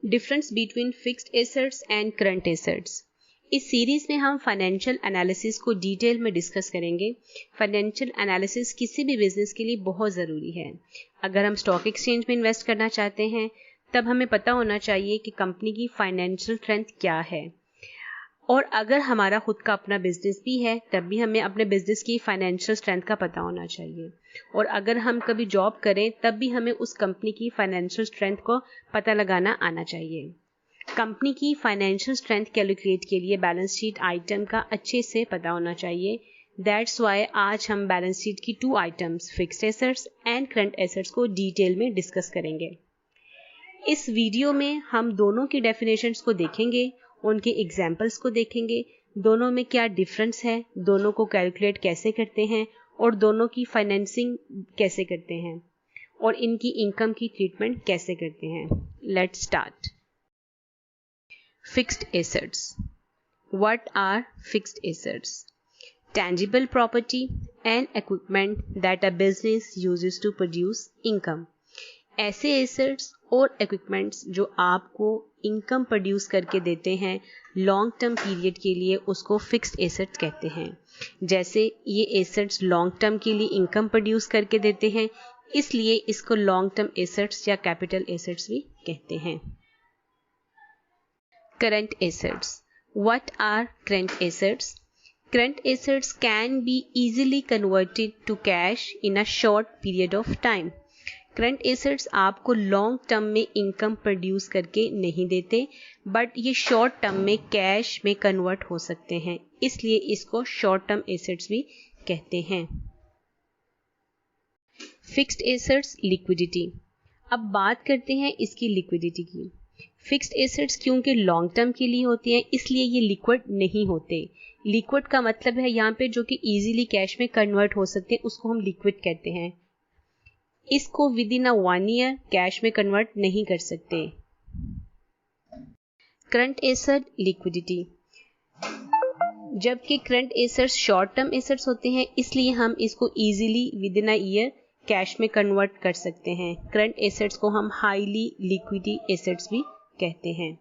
Difference between fixed assets and current assets. इस series में हम फाइनेंशियल एनालिसिस को डिटेल में डिस्कस करेंगे। फाइनेंशियल एनालिसिस किसी भी बिजनेस के लिए बहुत ज़रूरी है। अगर हम स्टॉक एक्सचेंज में इन्वेस्ट करना चाहते हैं तब हमें पता होना चाहिए कि कंपनी की फाइनेंशियल स्ट्रेंथ क्या है, और अगर हमारा खुद का अपना बिजनेस भी है तब भी हमें अपने बिजनेस की फाइनेंशियल स्ट्रेंथ का पता होना चाहिए, और अगर हम कभी जॉब करें तब भी हमें उस कंपनी की फाइनेंशियल स्ट्रेंथ को पता लगाना आना चाहिए। कंपनी की फाइनेंशियल स्ट्रेंथ कैलकुलेट के लिए बैलेंस शीट आइटम का अच्छे से पता होना चाहिए। दैट्स वाई आज हम बैलेंस शीट की 2 items fixed assets and current assets को डिटेल में डिस्कस करेंगे। इस वीडियो में हम दोनों की डेफिनेशंस को देखेंगे, उनके एग्जाम्पल्स को देखेंगे, दोनों में क्या डिफरेंस है, दोनों को कैलकुलेट कैसे करते हैं और दोनों की फाइनेंसिंग कैसे करते हैं और इनकी इनकम की ट्रीटमेंट कैसे करते हैं। Let's start. Fixed assets. What are fixed assets? Tangible property and equipment that a business uses to produce income. ऐसे assets और equipments जो आपको income produce करके देते हैं long term period के लिए, उसको fixed assets कहते हैं। जैसे ये assets long term के लिए income produce करके देते हैं, इसलिए इसको long term assets या capital assets भी कहते हैं। Current assets. What are current assets? Current assets can be easily converted to cash in a short period of time. Current assets आपको लॉन्ग टर्म में इनकम प्रोड्यूस करके नहीं देते, but ये शॉर्ट टर्म में कैश में कन्वर्ट हो सकते हैं, इसलिए इसको शॉर्ट टर्म एसेट्स भी कहते हैं। Fixed assets liquidity. अब बात करते हैं इसकी लिक्विडिटी की। फिक्स्ड एसेट्स क्योंकि लॉन्ग टर्म के लिए होते हैं इसलिए ये लिक्विड नहीं होते। लिक्विड का मतलब है यहाँ पे जो कि इजीली कैश में कन्वर्ट हो सकते हैं, उसको हम लिक्विड कहते हैं। इसको विद इन 1 ईयर कैश में कन्वर्ट नहीं कर सकते। Current asset liquidity. जबकि current assets short term assets होते हैं, इसलिए हम इसको easily within a year cash में कन्वर्ट कर सकते हैं। करंट एसेट्स को हम हाईली लिक्विडी एसेट्स भी कहते हैं।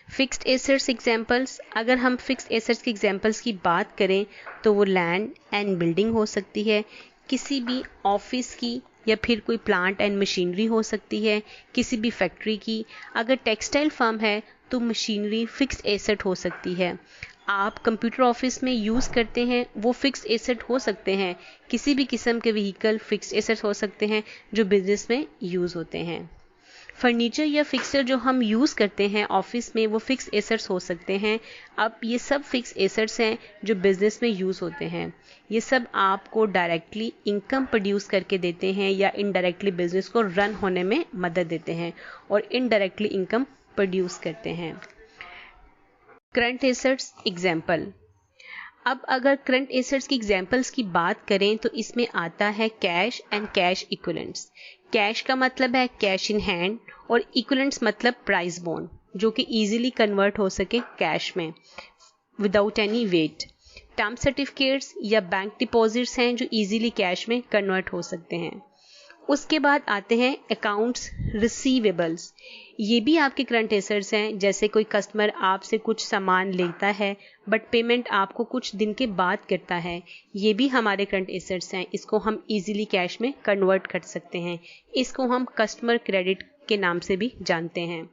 Fixed assets examples. अगर हम फिक्स्ड एसेट्स के एग्जांपल्स की बात करें तो वो लैंड एंड बिल्डिंग हो सकती है, किसी भी ऑफिस की, या फिर कोई प्लांट एंड मशीनरी हो सकती है, किसी भी फैक्ट्री की। अगर टेक्सटाइल फर्म है तो मशीनरी फिक्स्ड एसेट हो सकती है। आप कंप्यूटर ऑफिस में यूज़ करते हैं वो फिक्स्ड एसेट हो सकते हैं। किसी भी किस्म के व्हीकल फिक्स्ड एसेट हो सकते हैं जो बिजनेस में यूज़ होते हैं। फर्नीचर या फिक्सर जो हम यूज़ करते हैं ऑफिस में वो फिक्स एसेट्स हो सकते हैं। अब ये सब फिक्स एसेट्स हैं जो बिजनेस में यूज़ होते हैं। ये सब आपको डायरेक्टली इनकम प्रोड्यूस करके देते हैं या इनडायरेक्टली बिजनेस को रन होने में मदद देते हैं और इनडायरेक्टली इनकम प्रोड्यूस करते हैं। Current assets example. अब अगर करंट एसेट्स की एग्जाम्पल्स की बात करें तो इसमें आता है cash and cash equivalents. Cash का मतलब है कैश इन हैंड और इक्विवेलेंट्स मतलब प्राइस बॉन्ड, जो कि इजीली कन्वर्ट हो सके कैश में without any wait. Term certificates या बैंक डिपॉजिट्स हैं जो इजीली कैश में कन्वर्ट हो सकते हैं। उसके बाद आते हैं अकाउंट्स रिसीवेबल्स। ये भी आपके करंट एसेट्स हैं। जैसे कोई कस्टमर आपसे कुछ सामान लेता है बट पेमेंट आपको कुछ दिन के बाद करता है, ये भी हमारे करंट एसेट्स हैं। इसको हम इजीली कैश में कन्वर्ट कर सकते हैं। इसको हम कस्टमर क्रेडिट के नाम से भी जानते हैं।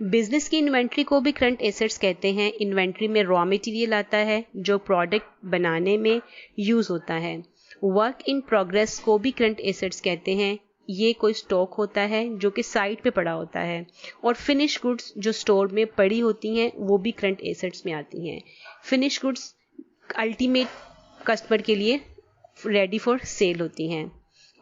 बिजनेस की इन्वेंट्री को भी करंट एसेट्स कहते हैं। इन्वेंट्री में रॉ मटेरियल आता है जो प्रोडक्ट बनाने में यूज होता है। वर्क इन प्रोग्रेस को भी करंट एसेट्स कहते हैं। ये कोई स्टॉक होता है जो कि साइट पे पड़ा होता है। और फिनिश गुड्स जो स्टोर में पड़ी होती हैं वो भी करंट एसेट्स में आती हैं। फिनिश गुड्स अल्टीमेट कस्टमर के लिए रेडी फॉर सेल होती हैं।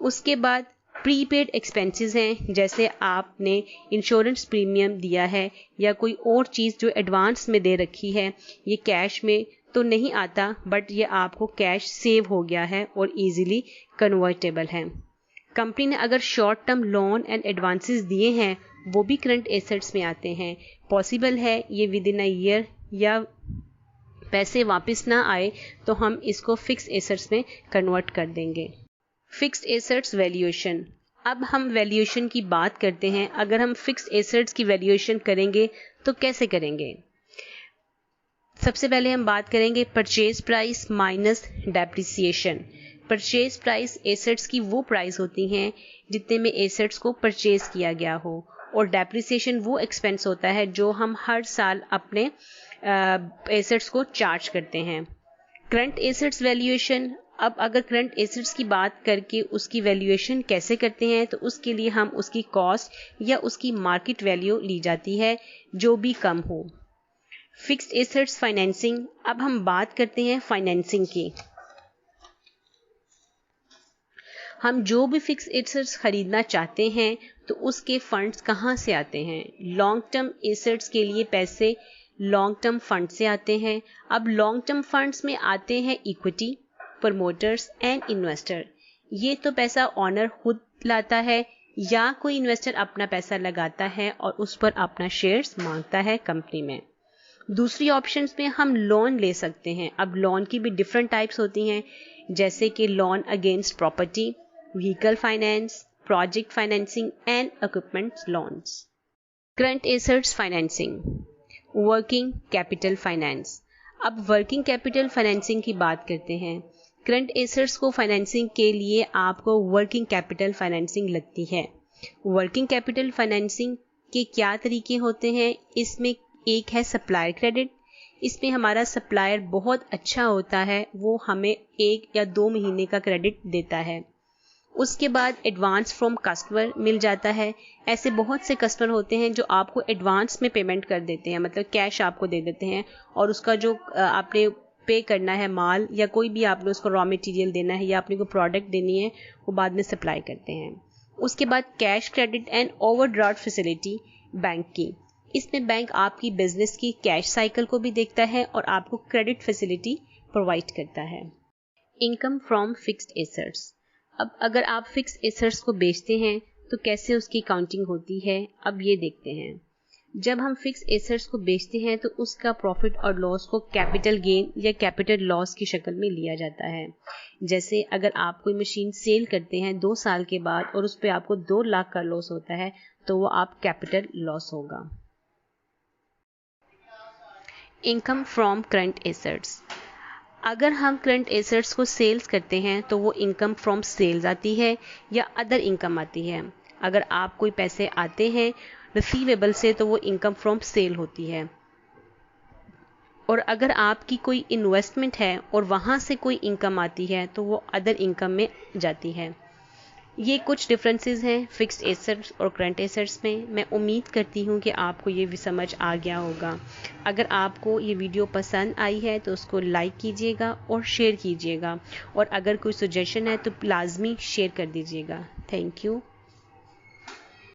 उसके बाद प्रीपेड एक्सपेंसेस हैं, जैसे आपने इंश्योरेंस प्रीमियम दिया है या कोई और चीज़ जो एडवांस में दे रखी है। ये कैश में तो नहीं आता बट ये आपको कैश सेव हो गया है और इजीली कन्वर्टेबल है। कंपनी ने अगर short term loan and advances दिए हैं वो भी करंट एसेट्स में आते हैं। पॉसिबल है ये विद इन अ ईयर या पैसे वापस ना आए तो हम इसको फिक्स एसेट्स में कन्वर्ट कर देंगे। Fixed assets valuation. अब हम वैल्यूएशन की बात करते हैं। अगर हम फिक्स्ड एसेट्स की वैल्यूएशन करेंगे तो कैसे करेंगे? सबसे पहले हम बात करेंगे purchase price minus depreciation. Purchase price assets की वो प्राइस होती हैं जितने में एसेट्स को परचेज किया गया हो, और डेप्रिसिएशन वो एक्सपेंस होता है जो हम हर साल अपने एसेट्स को चार्ज करते हैं। Current assets valuation. अब अगर करंट एसेट्स की बात करके उसकी वैल्यूएशन कैसे करते हैं, तो उसके लिए हम उसकी कॉस्ट या उसकी मार्केट वैल्यू ली जाती है जो भी कम हो। Fixed assets financing. अब हम बात करते हैं फाइनेंसिंग की। हम जो भी फिक्स्ड एसेट्स खरीदना चाहते हैं तो उसके फंड्स कहाँ से आते हैं? लॉन्ग टर्म एसेट्स के लिए पैसे लॉन्ग टर्म फंड से आते हैं। अब लॉन्ग टर्म फंड्स में आते हैं इक्विटी, प्रमोटर्स एंड इन्वेस्टर। ये तो पैसा ओनर खुद लाता है या कोई इन्वेस्टर अपना पैसा लगाता है और उस पर अपना शेयर्स मांगता है कंपनी में। दूसरी ऑप्शंस में हम लोन ले सकते हैं। अब लोन की भी डिफरेंट टाइप्स होती हैं, जैसे कि loan against property, vehicle finance, project financing and equipment loans. Current assets financing, working capital finance. अब वर्किंग कैपिटल फाइनेंसिंग की बात करते हैं। करंट एसेट्स को फाइनेंसिंग के लिए आपको वर्किंग कैपिटल फाइनेंसिंग लगती है। वर्किंग कैपिटल फाइनेंसिंग के क्या तरीके होते हैं? इसमें एक है सप्लायर क्रेडिट। इसमें हमारा सप्लायर बहुत अच्छा होता है, वो हमें 1 या 2 महीने का क्रेडिट देता है। उसके बाद एडवांस फ्रॉम कस्टमर मिल जाता है। ऐसे बहुत से कस्टमर होते हैं जो आपको एडवांस में पेमेंट कर देते हैं, मतलब कैश आपको दे देते हैं, और उसका जो आपने पे करना है माल या कोई भी आपने उसको रॉ मटेरियल देना है या आपने कोई प्रोडक्ट देनी है, वो बाद में सप्लाई करते हैं। उसके बाद cash credit and overdraft facility bank की। इसमें बैंक आपकी बिजनेस की कैश साइकिल को भी देखता है और आपको क्रेडिट फैसिलिटी प्रोवाइड करता है। Income from fixed assets. अब अगर आप फिक्स्ड एसेट्स को बेचते हैं तो कैसे उसकी काउंटिंग होती है, अब ये देखते हैं। जब हम फिक्स्ड एसेट्स को बेचते हैं तो उसका प्रॉफिट और लॉस को कैपिटल गेन या कैपिटल लॉस की शक्ल में लिया जाता है। जैसे अगर आप कोई मशीन सेल करते हैं 2 साल के बाद और उस पर आपको 2 लाख का लॉस होता है तो वो आप कैपिटल लॉस होगा। Income from current assets. अगर हम करंट एसेट्स को सेल्स करते हैं तो वो इनकम फ्रॉम सेल्स आती है या अदर इनकम आती है। अगर आप कोई पैसे आते हैं रिसीवेबल से तो वो इनकम फ्रॉम सेल होती है, और अगर आपकी कोई इन्वेस्टमेंट है और वहाँ से कोई इनकम आती है तो वो अदर इनकम में जाती है। ये कुछ डिफरेंसेस हैं फिक्स्ड एसेट्स और करंट एसेट्स में। मैं उम्मीद करती हूँ कि आपको ये भी समझ आ गया होगा। अगर आपको ये वीडियो पसंद आई है तो उसको लाइक कीजिएगा और शेयर कीजिएगा, और अगर कोई सजेशन है तो लाजमी शेयर कर दीजिएगा। Thank you.